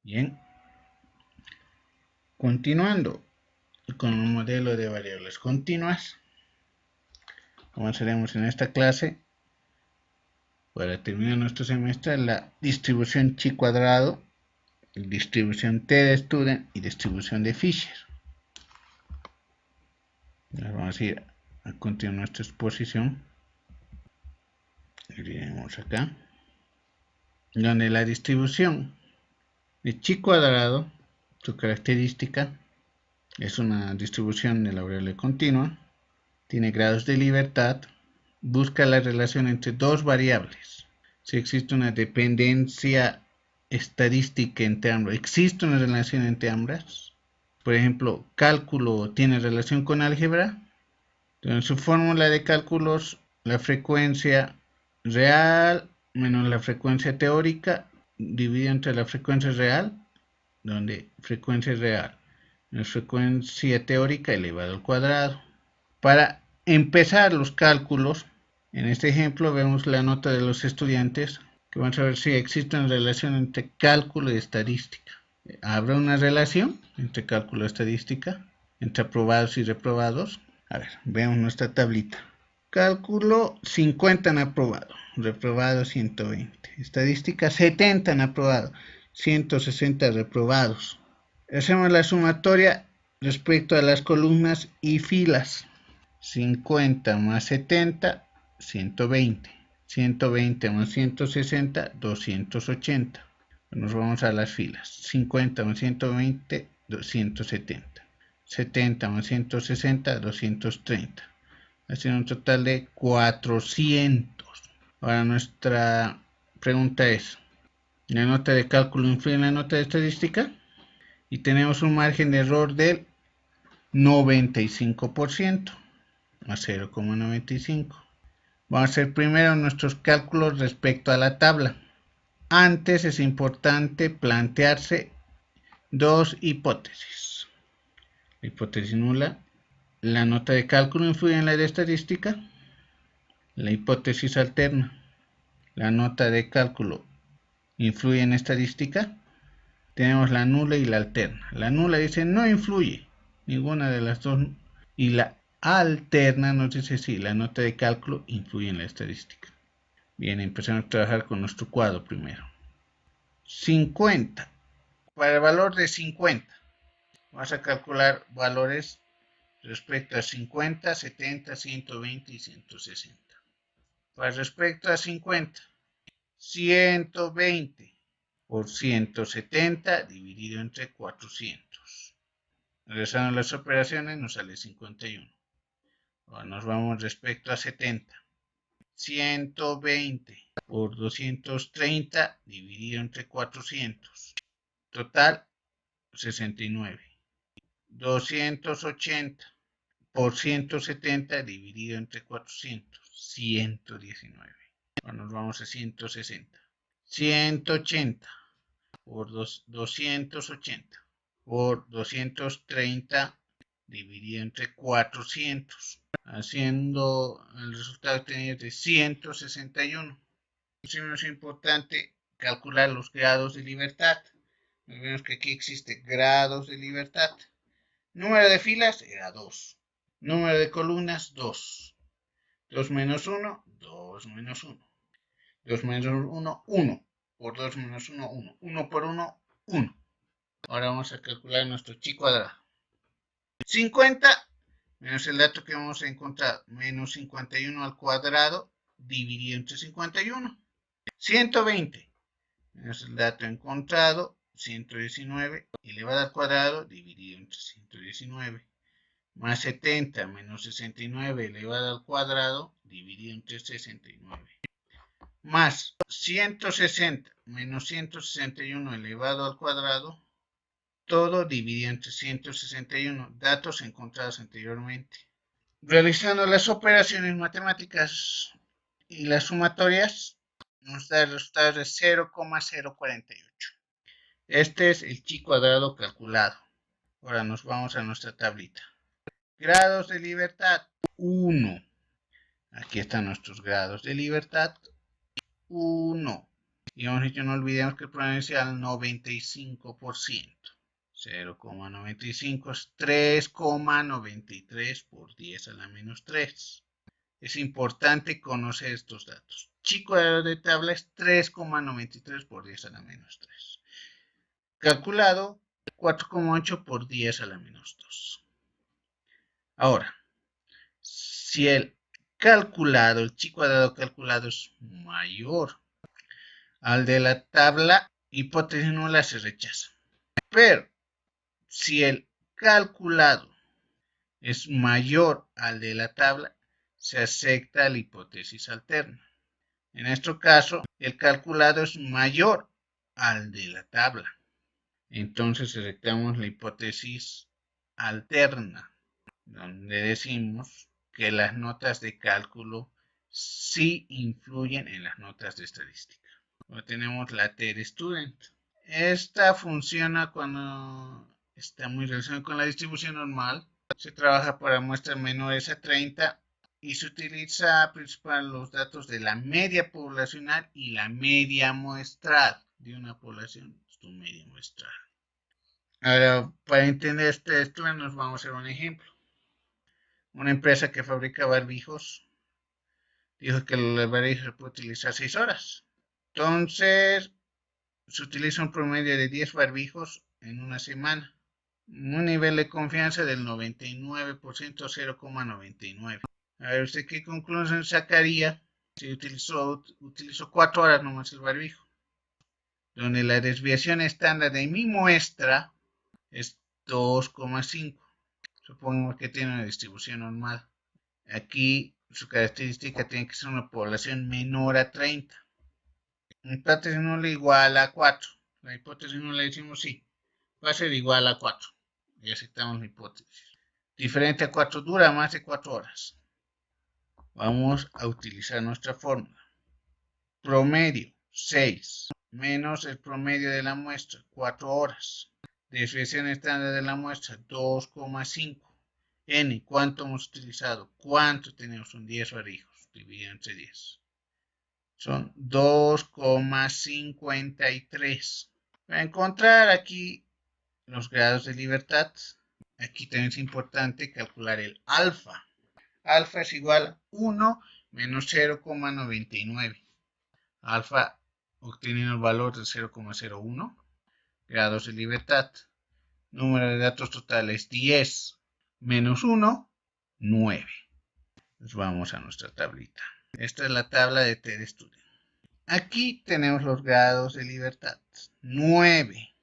Bien, continuando con un modelo de variables continuas, avanzaremos en esta clase para terminar nuestro semestre la distribución chi cuadrado, distribución t de student y distribución de Fisher. Vamos a ir a continuar nuestra exposición. Iremos acá, donde la distribución de chi cuadrado, su característica, es una distribución de la variable continua, tiene grados de libertad, busca la relación entre dos variables. Si existe una dependencia estadística entre ambas, existe una relación entre ambas. Por ejemplo, cálculo tiene relación con álgebra. En su fórmula de cálculos, la frecuencia real menos la frecuencia teórica dividido entre la frecuencia real, donde frecuencia real menos frecuencia teórica elevado al cuadrado. Para empezar los cálculos, en este ejemplo vemos la nota de los estudiantes, que vamos a ver si existe una relación entre cálculo y estadística. ¿Habrá una relación entre cálculo y estadística? ¿Entre aprobados y reprobados? A ver, veamos nuestra tablita. Cálculo 50 en aprobado, reprobado 120. Estadística 70 en aprobado, 160 reprobados. Hacemos la sumatoria respecto a las columnas y filas. 50 más 70, 120. 120 más 160, 280. Nos vamos a las filas. 50 más 120, 270. 70 más 160, 230. Haciendo un total de 400. Ahora nuestra pregunta es, ¿la nota de cálculo influye en la nota de estadística? Y tenemos un margen de error del 95%. A 0,95. Vamos a hacer primero nuestros cálculos respecto a la tabla. Antes es importante plantearse dos hipótesis. La hipótesis nula, ¿la nota de cálculo influye en la de estadística? La hipótesis alterna, ¿la nota de cálculo influye en estadística? Tenemos la nula y la alterna. La nula dice no influye, ninguna de las dos, y la alterna nos dice sí, la nota de cálculo influye en la estadística. Bien, empezamos a trabajar con nuestro cuadro primero. 50. Para el valor de 50, vamos a calcular valores respecto a 50, 70, 120 y 160. Para respecto a 50, 120 por 170 dividido entre 400. Regresando a las operaciones nos sale 51. Ahora nos vamos respecto a 70. 120 por 230 dividido entre 400. Total 69. 280 por 170 dividido entre 400. 119. Ahora nos vamos a 160. 180 por 280 por 230 dividido entre 400, haciendo el resultado obtenido de 161. Es importante calcular los grados de libertad. Vemos que aquí existe grados de libertad. Número de filas era 2. Número de columnas 2. 2 menos 1, 2 menos 1. 2 menos 1, 1. Por 2 menos 1, 1. 1 por 1, 1. Ahora vamos a calcular nuestro chi cuadrado. 50 menos el dato que hemos encontrado, menos 51 al cuadrado dividido entre 51. 120 menos el dato encontrado, 119 elevado al cuadrado dividido entre 119. Más 70 menos 69 elevado al cuadrado dividido entre 69. Más 160 menos 161 elevado al cuadrado, todo dividido entre 161, datos encontrados anteriormente. Realizando las operaciones matemáticas y las sumatorias, nos da el resultado de 0,048. Este es el chi cuadrado calculado. Ahora nos vamos a nuestra tablita. Grados de libertad, 1. Aquí están nuestros grados de libertad, 1. Y hemos dicho, no olvidemos que el promedio inicial 95%. 0,95 es 3,93 por 10 a la menos 3. Es importante conocer estos datos. Chi cuadrado de tabla es 3,93 por 10 a la menos 3. Calculado 4,8 por 10 a la menos 2. Ahora, si el chi cuadrado calculado es mayor al de la tabla, hipótesis nula se rechaza. Pero si el calculado es mayor al de la tabla, se acepta la hipótesis alterna. En nuestro caso, el calculado es mayor al de la tabla. Entonces aceptamos la hipótesis alterna, donde decimos que las notas de cálculo sí influyen en las notas de estadística. Luego tenemos la TED-Student. Esta funciona cuando está muy relacionada con la distribución normal. Se trabaja para muestras menores a 30 y se utiliza principalmente los datos de la media poblacional y la media muestral de una población, su media muestral. Ahora, para entender este estudio nos vamos a hacer un ejemplo. Una empresa que fabrica barbijos dijo que el barbijo se puede utilizar 6 horas. Entonces, se utiliza un promedio de 10 barbijos en una semana. Un nivel de confianza del 99%, 0,99. A ver, ¿usted qué conclusión sacaría si utilizó 4 horas nomás el barbijo? Donde la desviación estándar de mi muestra es 2,5. Supongamos que tiene una distribución normal. Aquí su característica tiene que ser una población menor a 30. La hipótesis nula igual a 4. La hipótesis nula decimos sí. Va a ser igual a 4. Y aceptamos la hipótesis. Diferente a 4 dura más de 4 horas. Vamos a utilizar nuestra fórmula. Promedio 6 menos el promedio de la muestra 4 horas. Desviación estándar de la muestra 2,5. N, ¿cuánto hemos utilizado? ¿Cuánto tenemos? Son 10 barbijos dividido entre 10. Son 2,53. Para encontrar aquí los grados de libertad, aquí también es importante calcular el alfa. Alfa es igual a 1 menos 0,99. Alfa obteniendo el valor de 0,01. Grados de libertad. Número de datos totales 10 menos 1, 9. Pues vamos a nuestra tablita. Esta es la tabla de TED-Student. Aquí tenemos los grados de libertad. 9.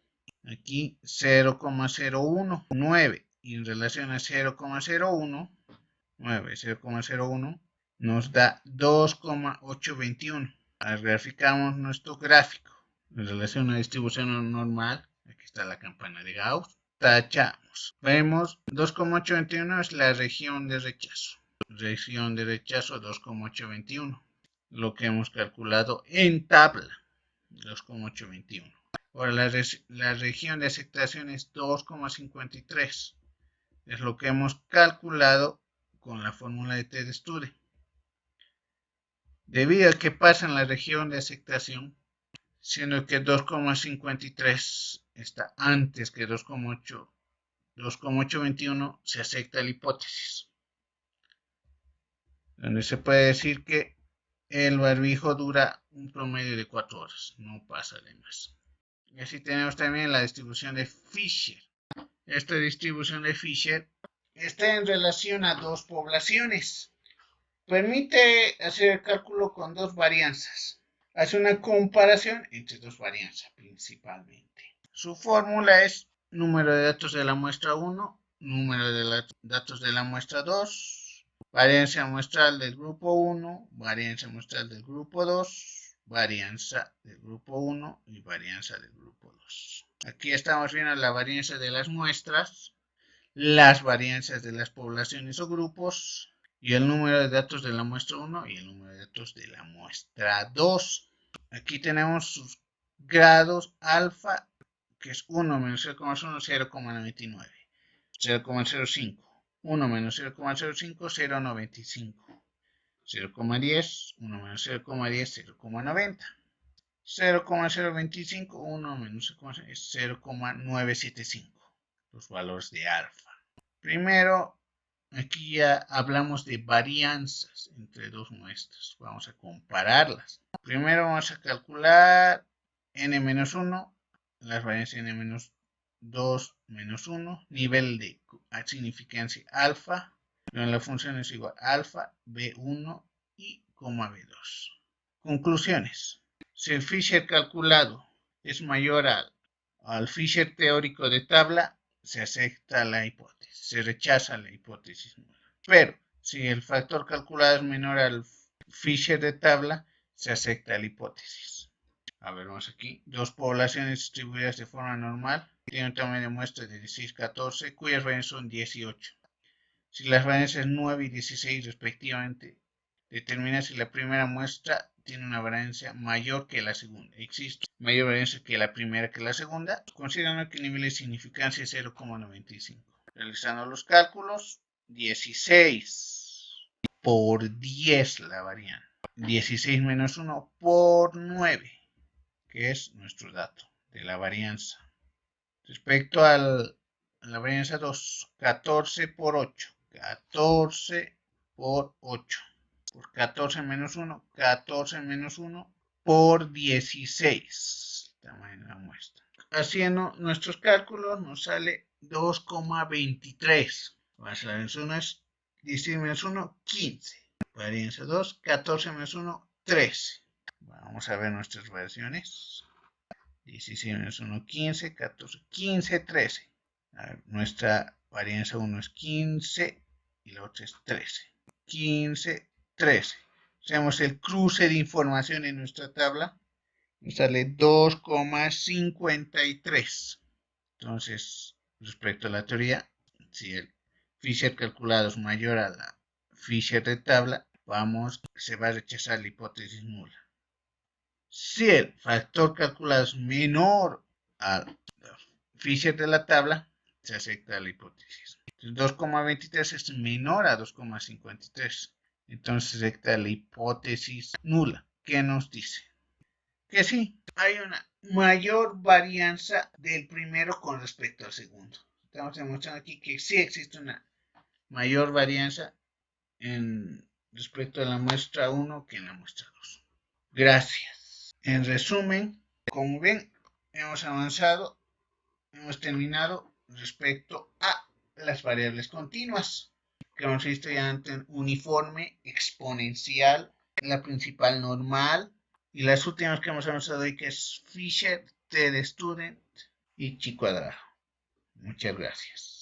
Aquí 0,01. 9. Y en relación a 0,01, 9, 0,01 nos da 2,821. Ahora graficamos nuestro gráfico. En relación a una distribución normal, aquí está la campana de Gauss. Tachamos. Vemos 2,821 es la región de rechazo. Región de rechazo 2,821. Lo que hemos calculado en tabla. 2,821. Ahora la región de aceptación es 2,53. Es lo que hemos calculado con la fórmula de TED-Student. Debido a que pasa en la región de aceptación, siendo que 2,53 está antes que 2,821, se acepta la hipótesis, donde se puede decir que el barbijo dura un promedio de 4 horas, no pasa de más. Y así tenemos también la distribución de Fisher. Esta distribución de Fisher está en relación a dos poblaciones. Permite hacer el cálculo con dos varianzas. Hace una comparación entre dos varianzas principalmente. Su fórmula es número de datos de la muestra 1, número de datos de la muestra 2, varianza muestral del grupo 1, varianza muestral del grupo 2, varianza del grupo 1 y varianza del grupo 2. Aquí estamos viendo la varianza de las muestras, las varianzas de las poblaciones o grupos, y el número de datos de la muestra 1 y el número de datos de la muestra 2. Aquí tenemos sus grados alfa, que es 1 menos 0,1, 0,99. 0,05. 1 menos 0,05, 0,95. 0,10, 1 menos 0,10, 0,90. 0,025, 1 menos 0,0 es 0,975, los valores de alfa. Primero, aquí ya hablamos de varianzas entre dos muestras. Vamos a compararlas. Primero vamos a calcular n-1, las varianzas n-2 menos 1, nivel de significancia alfa, donde la función es igual a alfa, b1 y b2. Conclusiones. Si el Fisher calculado es mayor al Fisher teórico de tabla, se acepta la hipótesis, se rechaza la hipótesis nula. Pero si el factor calculado es menor al Fisher de tabla, se acepta la hipótesis. A ver, vamos aquí. Dos poblaciones distribuidas de forma normal tienen un tamaño de muestra de 16, 14, cuyas varianzas son 18. Si las varianzas 9 y 16 respectivamente, determina si la primera muestra tiene una varianza mayor que la segunda. Existe mayor varianza que la primera que la segunda, considerando que el nivel de significancia es 0,95. Realizando los cálculos, 16 por 10 la variante. 16 menos 1 por 9, que es nuestro dato de la varianza. Respecto a la varianza 2, 14 por 8. 14 por 8. Por 14 menos 1, 14 menos 1 por 16. Tamaño de la muestra. Haciendo nuestros cálculos nos sale 2,23. La varianza 1 es 16 menos 1, 15. Varianza 2, 14 menos 1, 13. Vamos a ver nuestras variaciones. 16 menos 1, 15, 14, 15, 13. A ver, nuestra varianza 1 es 15 y la otra es 13. 15, 13. Hacemos el cruce de información en nuestra tabla. Nos sale 2,53. Entonces, respecto a la teoría, si el Fisher calculado es mayor a la Fisher de tabla, se va a rechazar la hipótesis nula. Si el factor calculado es menor al Fisher de la tabla, se acepta la hipótesis. 2,23 es menor a 2,53. Entonces se acepta la hipótesis nula. ¿Qué nos dice? Que sí, hay una mayor varianza del primero con respecto al segundo. Estamos demostrando aquí que sí existe una mayor varianza respecto a la muestra 1 que en la muestra 2. Gracias. En resumen, como ven, hemos avanzado, hemos terminado respecto a las variables continuas, que hemos visto ya antes: uniforme, exponencial, la principal normal, y las últimas que hemos avanzado hoy, que es Fisher, T de Student y Chi cuadrado. Muchas gracias.